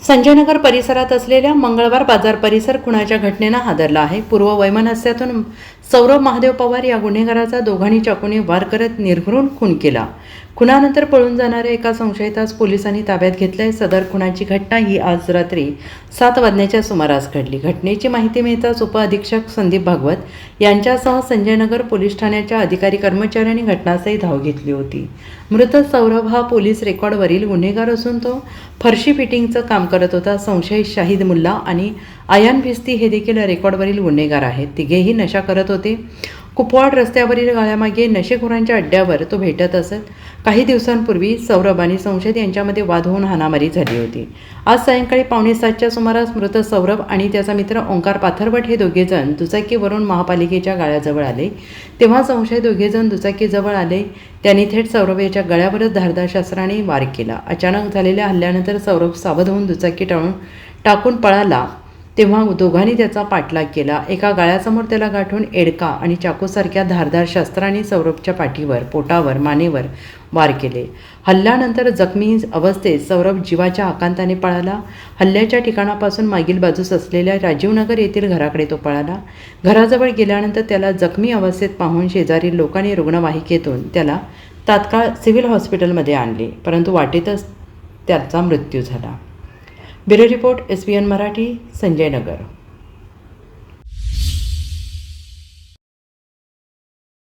संजयनगर परिसरात असलेल्या मंगळवार बाजार परिसर खुनाच्या घटनेनं हादरला आहे। पूर्व वैमनस्यातून सौरभ महादेव पवार या गुन्हेगाराचा दोघांनी चाकूने वार करत निर्घृण खून केला। खुनानंतर पळून जाणाऱ्या एका संशयितास पोलिसांनी ताब्यात घेतले। सदर खुनाची घटना ही आज रात्री 7 वाजण्याच्या सुमारास घडली। घटनेची माहिती मिळताच उपअधीक्षक संदीप भागवत यांच्यासह संजयनगर पोलीस ठाण्याच्या अधिकारी कर्मचाऱ्यांनी घटनास्थळी धाव घेतली होती। मृत सौरभ हा पोलीस रेकॉर्डवरील गुन्हेगार असून तो फरशी फिटिंगचं काम करत होता। संशयित शाहिद मुल्ला आणि आयान भिस्ती हे देखील रेकॉर्डवरील गुन्हेगार आहेत। तिघेही नशा करत होते। कुपवाड रस्त्यावरील गाळ्यामागे नशेखोरांच्या अड्ड्यावर तो भेटत असत। काही दिवसांपूर्वी सौरभ आणि संशयित यांच्यामध्ये वाद होऊन हाणामारी झाली होती। आज सायंकाळी 6:45च्या सुमारास मृत सौरभ आणि त्याचा मित्र ओंकार पाथरवट हे दोघेजण दुचाकीवरून महापालिकेच्या गाळ्याजवळ आले। तेव्हा संशयित दोघेजण दुचाकीजवळ आले। त्यांनी थेट सौरभ याच्या गळ्यावरच धारदार शस्त्राने वार केला। अचानक झालेल्या हल्ल्यानंतर सौरभ सावध होऊन दुचाकी टाकून पळाला। तेव्हा दोघांनी त्याचा पाठलाग केला। एका गाळ्यासमोर त्याला गाठून एडका आणि चाकूसारख्या धारदार शस्त्राने सौरभच्या पाठीवर, पोटावर, मानेवर वार केले। हल्ल्यानंतर जखमी अवस्थेत सौरभ जीवाच्या आकांताने पळाला। हल्ल्याच्या ठिकाणापासून मागील बाजूस असलेल्या राजीवनगर येथील घराकडे तो पळाला। घराजवळ गेल्यानंतर त्याला जखमी अवस्थेत पाहून शेजारील लोकांनी रुग्णवाहिकेतून त्याला तात्काळ सिव्हिल हॉस्पिटलमध्ये आणले, परंतु वाटेतच त्याचा मृत्यू झाला। Bureau report SBN Marathi, Sanjaynagar.